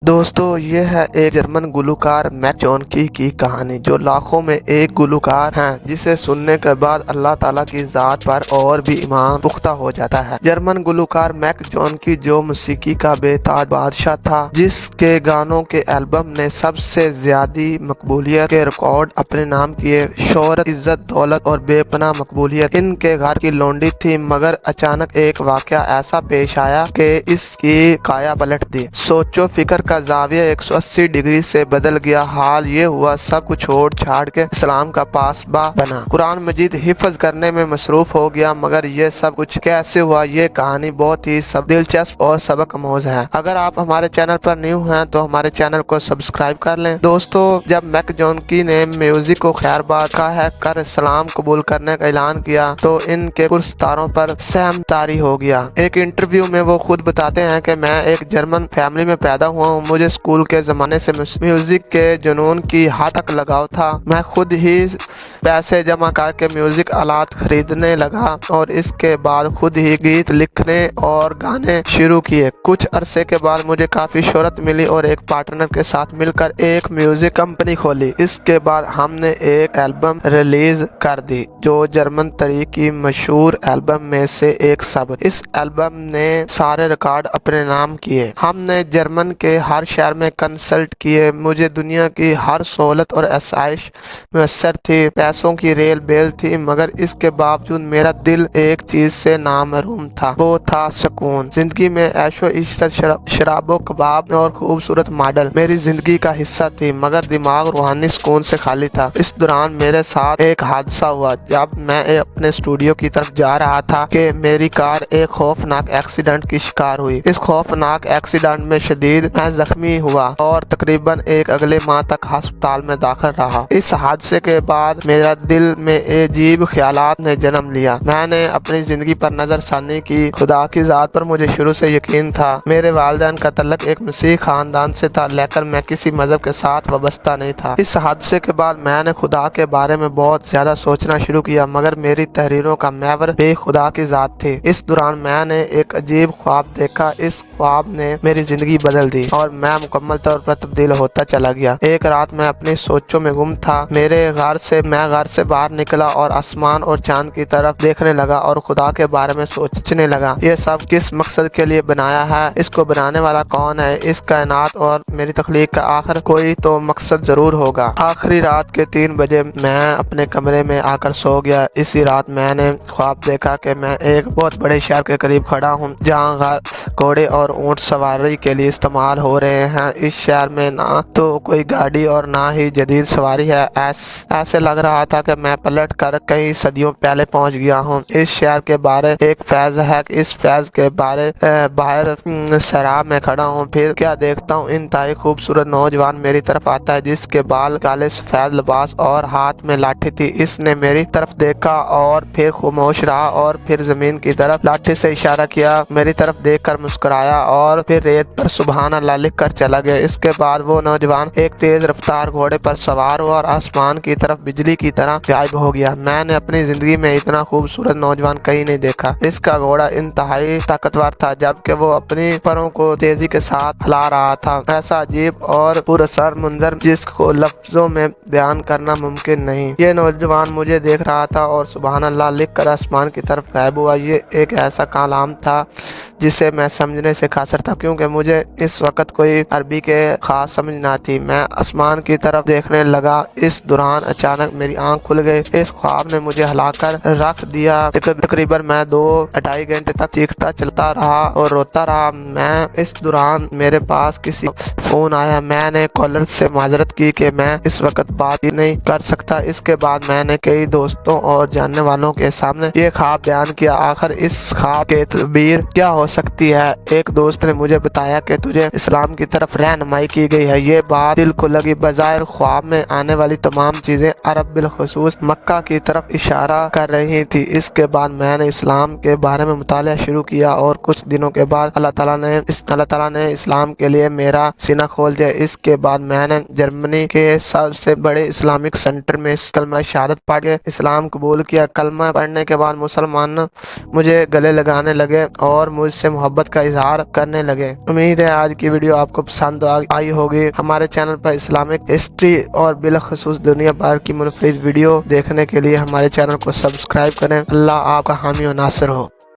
दोस्तों ये है एक जर्मन गुलूकार मैक जॉनकी की कहानी जो लाखों में एक गुलूकार हैं जिसे सुनने के बाद अल्लाह ताला की ज़ात पर और भी ईमान पुख्ता हो जाता है। जर्मन गुलूकार मैक जॉनकी जो मौसीकी का बेताज बादशाह था, जिसके गानों के एल्बम ने सबसे ज्यादा मकबूलियत के रिकॉर्ड अपने नाम किए। शोहरत, इज्जत, दौलत और बेपनाह मकबूलियत इनके घर की लौंडी थी, मगर अचानक एक वाकया ऐसा पेश आया कि इसकी काया पलट दी। सोचो फिक्र का जाविया 180 डिग्री से बदल गया। हाल ये हुआ सब कुछ छोड़ छाड़ के इस्लाम का पासबा बना, कुरान मजीद हिफ्ज करने में मसरूफ हो गया। मगर ये सब कुछ कैसे हुआ, ये कहानी बहुत ही दिलचस्प और सबक आमोज है। अगर आप हमारे चैनल पर न्यू हैं तो हमारे चैनल को सब्सक्राइब कर लें। दोस्तों, जब मैक जॉनकी ने म्यूजिक को खैरबाद का है कर इस्लाम कबूल करने का ऐलान किया तो इनके पुरस्कारों पर सहम तारी हो गया। एक इंटरव्यू में वो खुद बताते हैं कि मैं एक जर्मन फैमिली में पैदा हुआ हूँ। मुझे स्कूल के जमाने से म्यूजिक के जुनून की हद तक लगाव था। मैं खुद ही पैसे जमा करके म्यूजिक आलात खरीदने लगा और इसके बाद खुद ही गीत लिखने और गाने शुरू किए। कुछ अरसे के बाद मुझे काफी शोहरत मिली और एक पार्टनर के साथ मिलकर एक म्यूजिक कंपनी खोली। इसके बाद हमने एक एल्बम रिलीज कर दी जो जर्मन तरीक की मशहूर एल्बम में से एक सब। इस एल्बम ने सारे रिकॉर्ड अपने नाम किए। हमने जर्मन के हर शहर में कंसल्ट किए। मुझे दुनिया की हर सहूलत और आसाइश मैसर थी, पैसों की रेल बेल थी, मगर इसके बावजूद मेरा दिल एक चीज से नामहरूम था, वो था सुकून। जिंदगी में ऐशो इशरत, शराबो कबाब और खूबसूरत मॉडल मेरी जिंदगी का हिस्सा थी, मगर दिमाग रूहानी सुकून से खाली था। इस दौरान मेरे साथ एक हादसा हुआ। जब मैं अपने स्टूडियो की तरफ जा रहा था कि मेरी कार एक खौफनाक एक्सीडेंट की शिकार हुई। इस खौफनाक एक्सीडेंट में शदीद मैं जख्मी हुआ और तकरीबन एक अगले माह तक अस्पताल में दाखिल रहा। इस हादसे के बाद मेरा दिल में अजीब ख्यालात ने जन्म लिया। मैंने अपनी जिंदगी पर नजरसानी की। खुदा की जात पर मुझे शुरू से यकीन था। मेरे वालिदैन का तल्लुक एक मसीह खानदान से था, लेकिन मैं किसी मजहब के साथ वाबस्ता नहीं था। इस हादसे के बाद मैंने खुदा के बारे में बहुत ज्यादा सोचना शुरू किया, मगर मेरी तहरीरों का महवर बेखुदा की जात थी। इस दौरान मैंने एक अजीब ख्वाब देखा। इस ख्वाब ने मेरी जिंदगी बदल दी और मैं मुकम्मल तौर पर तब्दील होता चला गया। एक रात मैं अपनी सोचों में गुम था। मैं घर से बाहर निकला और आसमान और चांद की तरफ देखने लगा और खुदा के बारे में सोचने लगा। ये सब किस मकसद के लिए बनाया है, इसको बनाने वाला कौन है, इस कायनात और मेरी तख्लीक का आखिर कोई तो मकसद जरूर होगा। आखिरी रात के 3 बजे मैं अपने कमरे में आकर सो गया। इसी रात मैंने ख्वाब देखा कि मैं एक बहुत बड़े शहर के करीब खड़ा हूँ जहाँ घोड़े और ऊंट सवारी के लिए इस्तेमाल हो रहे हैं। इस शहर में ना तो कोई गाड़ी और ना ही जदीद सवारी है। ऐसे लग रहा था कि मैं पलट कर कई सदियों पहले पहुंच गया हूं। इस शहर के बारे एक फैज है। इस फैज के बाहर शराब में खड़ा हूं। फिर क्या देखता हूं, इंतहाई खूबसूरत नौजवान मेरी तरफ आता है जिसके बाल काले सफेद लिबास और हाथ में लाठी थी। इसने मेरी तरफ देखा और फिर खामोश रहा और फिर जमीन की तरफ लाठी से इशारा किया। मेरी तरफ देखकर मुस्कुराया और फिर रेत पर सुभान अल्लाह लिख कर चला गया। इसके बाद वो नौजवान एक तेज रफ्तार घोड़े पर सवार हुआ और आसमान की तरफ बिजली की तरह गायब हो गया। मैंने अपनी जिंदगी में इतना खूबसूरत नौजवान कहीं नहीं देखा। इसका घोड़ा इंतहाई ताकतवर था, जबकि वो अपनी परों को तेजी के साथ हिला रहा था। ऐसा अजीब और पुरअसर मंजर जिसको लफ्जों में बयान करना मुमकिन नहीं। ये नौजवान मुझे देख रहा था और सुभान अल्लाह लिख कर आसमान की तरफ गायब हुआ। ये एक ऐसा कलाम था जिसे मैं समझने से कासर था, क्योंकि मुझे इस वक्त कोई अरबी के खास समझ ना थी। मैं आसमान की तरफ देखने लगा। इस दौरान अचानक मेरी आंख खुल गई। इस ख्वाब ने मुझे हिलाकर रख दिया। तकरीबन मैं 2-2.5 घंटे तक चीखता चलता रहा और रोता रहा। मैं इस दौरान मेरे पास किसी फोन आया। मैंने कॉलर से माजरत की कि मैं इस वक्त बात ही नहीं कर सकता। इसके बाद मैंने कई दोस्तों और जानने वालों के सामने ये ख्वाब बयान किया। आखिर इस ख्वाब के तस्वीर क्या हो सकती है। एक दोस्त ने मुझे बताया कि तुझे इस्लाम की तरफ रहनुमाई की गई है। ये बात दिल को लगी। बजाय ख्वाब में आने वाली तमाम चीजें अरब बिलखुसूस मक्का की तरफ इशारा कर रही थी। इसके बाद मैंने इस्लाम के बारे में मुताला शुरू किया और कुछ दिनों के बाद अल्लाह ताला ने इस्लाम के लिए मेरा सीना खोल दिया। इसके बाद मैंने जर्मनी के सबसे बड़े इस्लामिक सेंटर में कलमा शहादत पढ़ के इस्लाम कबूल किया। कलमा पढ़ने के बाद मुसलमान मुझे गले लगाने लगे और मुझसे मोहब्बत का इजहार करने लगे। उम्मीद है आज की वीडियो वीडियो आपको पसंद आई होगी। हमारे चैनल पर इस्लामिक हिस्ट्री और बिलखसूस दुनिया भर की मुनफरिद वीडियो देखने के लिए हमारे चैनल को सब्सक्राइब करें। अल्लाह आपका हामी और नासिर हो।